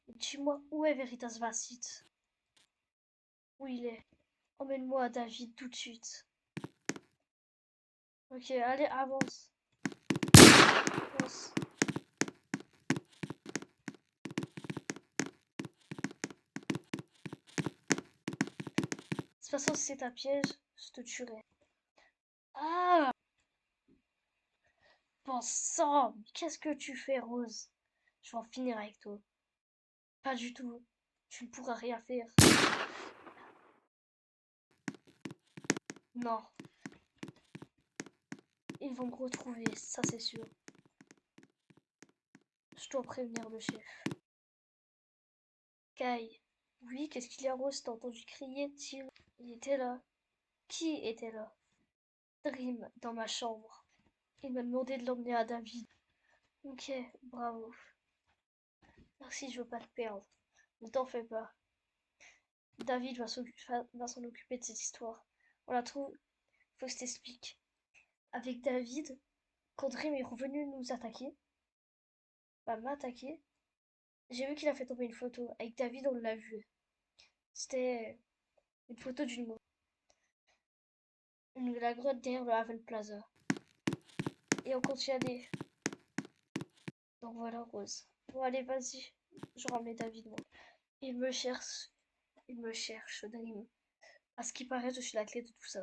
Dis-moi, où est Veritas Vacit? Où il est? Emmène-moi à David tout de suite. Ok, allez, avance. Avance. De toute façon, si c'est un piège, je te tuerai. Ah! Bon sang! Qu'est-ce que tu fais, Rose? Je vais en finir avec toi. Pas du tout. Tu ne pourras rien faire. Non. Ils vont me retrouver, ça c'est sûr. Je dois prévenir le chef. Kai. Oui, qu'est-ce qu'il y a, Rose? T'as entendu crier, Till? Il était là. Qui était là? Dream, dans ma chambre. Il m'a demandé de l'emmener à David. Ok, bravo. Merci, je veux pas te perdre. Ne t'en fais pas. David va s'en occuper de cette histoire. On la trouve. Faut que je t'explique. Avec David, quand Dream est revenu nous attaquer, bah m'attaquer, j'ai vu qu'il a fait tomber une photo. Avec David, on l'a vu. C'était une photo la grotte derrière le Haven Plaza. Et on continue à aller. Donc voilà, Rose. Bon, allez, vas-y. Je ramène David, moi. Il me cherche. Il me cherche, Dream. À ce qui paraît, je suis la clé de tout ça.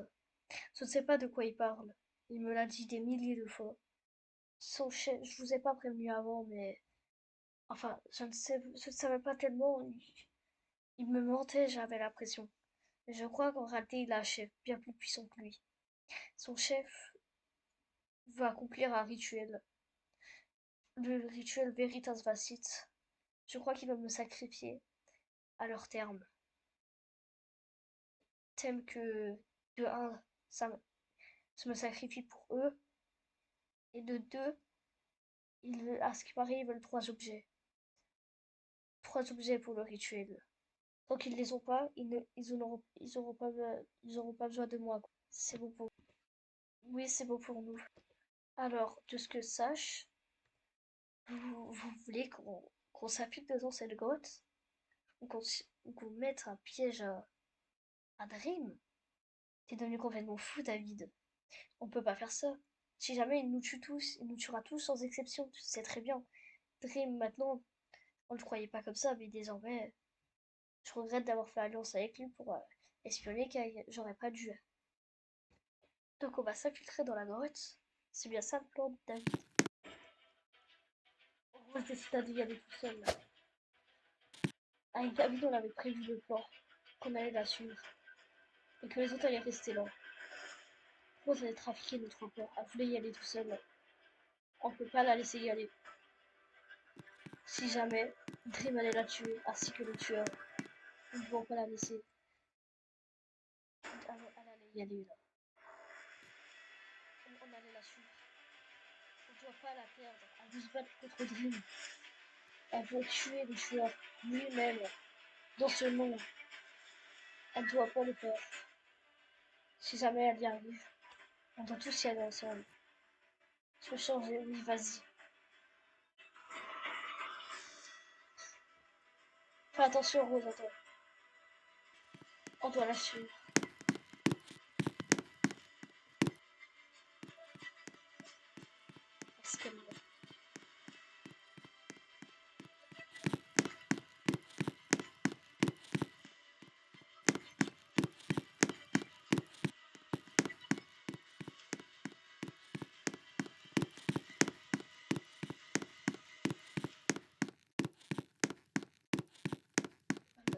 Je ne sais pas de quoi il parle. Il me l'a dit des milliers de fois. Son chef, je vous ai pas prévenu avant, mais enfin, je ne savais pas tellement. Il me mentait, j'avais l'impression. Mais je crois qu'en réalité, il a un chef bien plus puissant que lui. Son chef veut accomplir un rituel, le rituel Veritas Vacit. Je crois qu'il va me sacrifier à leur terme. Tel que, de un, je me sacrifie pour eux, et de deux, à ce qui paraît, ils veulent trois objets. Trois objets pour le rituel. Tant qu'ils les ont pas, ils auront pas besoin de moi. C'est bon pour Oui, c'est bon pour nous. Alors, de ce que je sache, vous voulez qu'on s'appuie dedans cette grotte? Ou qu'on mette un piège à Dream? T'es devenu complètement fou, David. On peut pas faire ça. Si jamais il nous tue tous, il nous tuera tous sans exception, tu sais très bien. Dream, maintenant, on le croyait pas comme ça, mais désormais, je regrette d'avoir fait alliance avec lui pour espionner Kai. J'aurais pas dû. Donc on va s'infiltrer dans la grotte. C'est bien ça le plan de David. Rose décida d'y aller tout seul. Avec David, on avait prévu le plan, qu'on allait la suivre, et que les autres allaient rester là. Rose allait trafiquer notre peur, elle voulait y aller tout seul. On peut pas la laisser y aller. Si jamais, Dream allait la tuer, ainsi que le tueur. Nous ne pouvons pas la laisser. Elle allait y aller là. On allait la suivre. On ne doit pas la perdre. Elle veut se battre contre Dream. Elle veut tuer le tueur lui-même. Dans ce monde. Elle ne doit pas le faire. Si jamais elle y arrive, on doit tous y aller ensemble. Je peux changer, oui, vas-y. Fais attention, Rose, à toi. On doit la suivre. Parce qu'elle va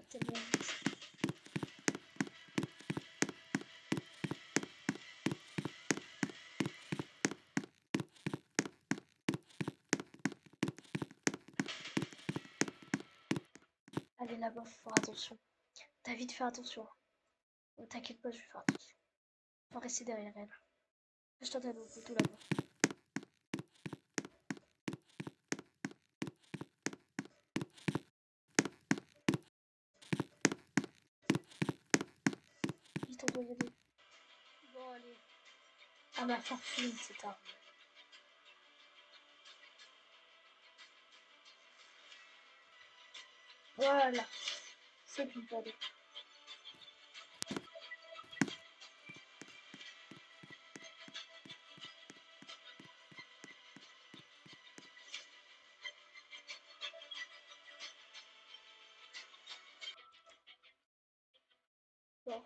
tellement vite. Elle est là-bas, faut faire attention. David, fais attention. Ne t'inquiète pas, je vais faire attention. On va rester derrière elle. Je t'attends au poteau là-bas. Vite, on doit y aller. Bon, allez. À ma fortune, cette arme. Voilà. C'est tout, pardon. Bon.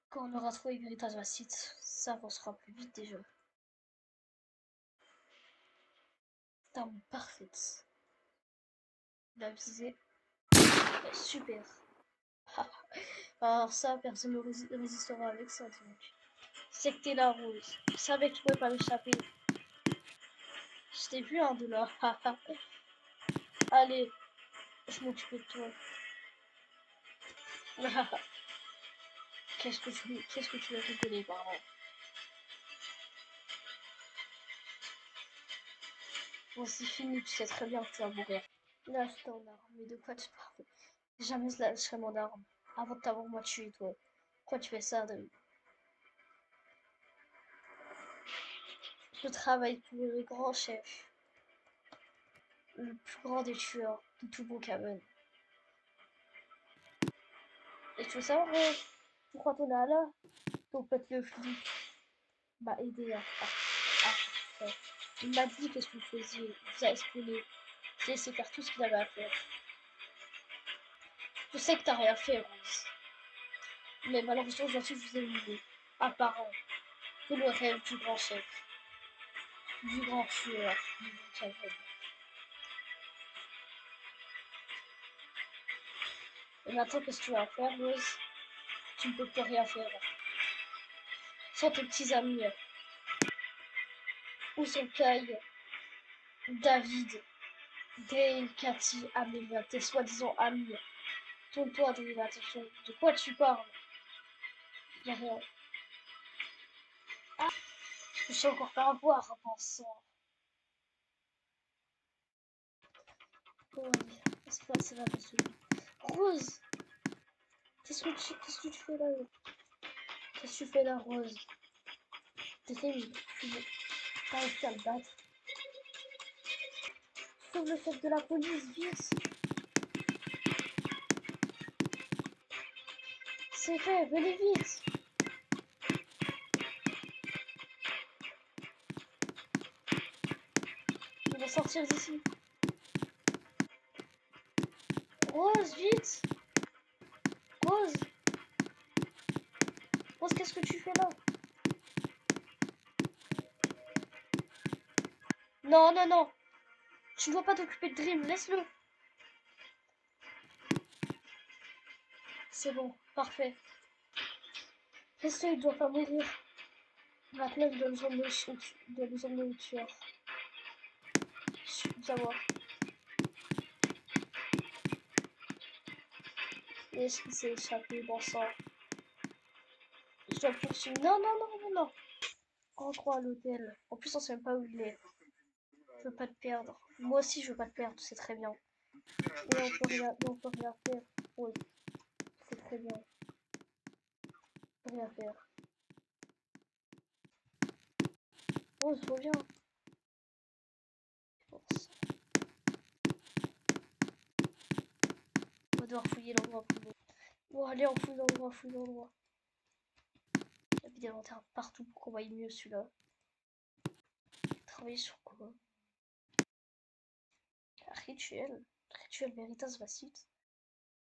Quand on aura trouvé Veritas Vacite, ça avancera plus vite déjà. Arme parfaite. La visée. Super. Alors ça, personne ne résistera avec ça, donc. C'est que t'es la rose. Je savais que tu pouvais pas m'échapper. Je t'ai vu, hein, de là. Allez, je m'occupe de toi. Qu'est-ce que tu vas rigoler, pardon. Bon, c'est fini, tu sais très bien que tu vas mourir. Lâche ton arme, mais de quoi tu parles? Jamais je lâcherai mon arme avant de t'avoir moi tué, toi. Pourquoi tu fais ça, de... Je travaille pour le grand chef, le plus grand des tueurs de tout Brookhaven. Et tu veux savoir pourquoi t'en es là? Ton pote le flic m'a aidé à faire. Il m'a dit qu'est-ce que vous faisiez. Il vous a espionné. J'ai laissé faire tout ce qu'il avait à faire. Je sais que t'as rien fait, Rose. Mais malheureusement, aujourd'hui, je vous ai oublié. Apparent que le rêve du grand chef, du grand tueur, du Brookhaven. Et maintenant, qu'est-ce que tu vas faire, Rose? Tu ne peux plus rien faire. Sans tes petits amis. Où sont Kyle, David, Dale, Cathy, Amelia, tes soi-disant amis? Tourne-toi, Dale, attention. De quoi tu parles? Y'a rien. Ah, je suis encore pas à voir en pensant. Oh, qu'est-ce que c'est là, monsieur? Rose! Qu'est-ce que tu fais là? Qu'est-ce que tu fais là, Rose? T'es terrible. Tu veux pas réussi à le battre. Sauve le chef de la police, vite! C'est fait, venez vite! Il va sortir d'ici. Rose, vite! Rose! Rose, qu'est-ce que tu fais là? Non, non, non! Tu ne dois pas t'occuper de Dream, laisse-le! C'est bon, parfait. Laisse-le, il ne doit pas mourir. Maintenant, il doit nous emmener au tueur. Savoir. Est-ce qu'il s'est échappé? Bon sang. Je dois le poursuivre. Non, non, non, non, non. Rentre à l'hôtel. En plus, on sait même pas où il est. Je veux pas te perdre. Moi aussi, je veux pas te perdre, c'est très bien. Et on peut rien faire. Oui, c'est très bien. On peut rien faire. Rose, reviens. Force. On va devoir fouiller l'endroit plus loin. Bon, allez, on fouille l'endroit, fouille l'endroit. Il y a des lanternes partout pour qu'on voie mieux celui-là. Travailler sur quoi? Rituel. Rituel Veritas Vacite.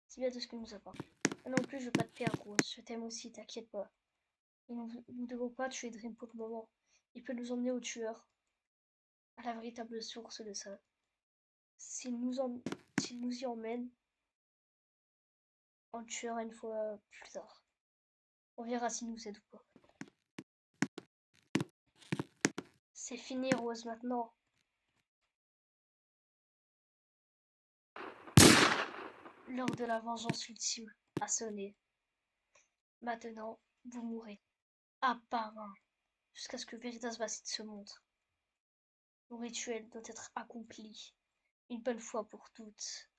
C'est bien de ce que nous apporte. Non plus, je veux pas te perdre, Rose. Je t'aime aussi, t'inquiète pas. Et nous ne devons pas tuer Dream pour le moment. Il peut nous emmener au tueur. À la véritable source de ça. S'il nous y emmène, on le tuera une fois plus tard. On verra s'il nous aide ou pas. C'est fini, Rose, maintenant. L'heure de la vengeance ultime a sonné. Maintenant, vous mourrez. Un par un. Jusqu'à ce que Veritas Vacite se montre. Le rituel doit être accompli. Une bonne fois pour toutes.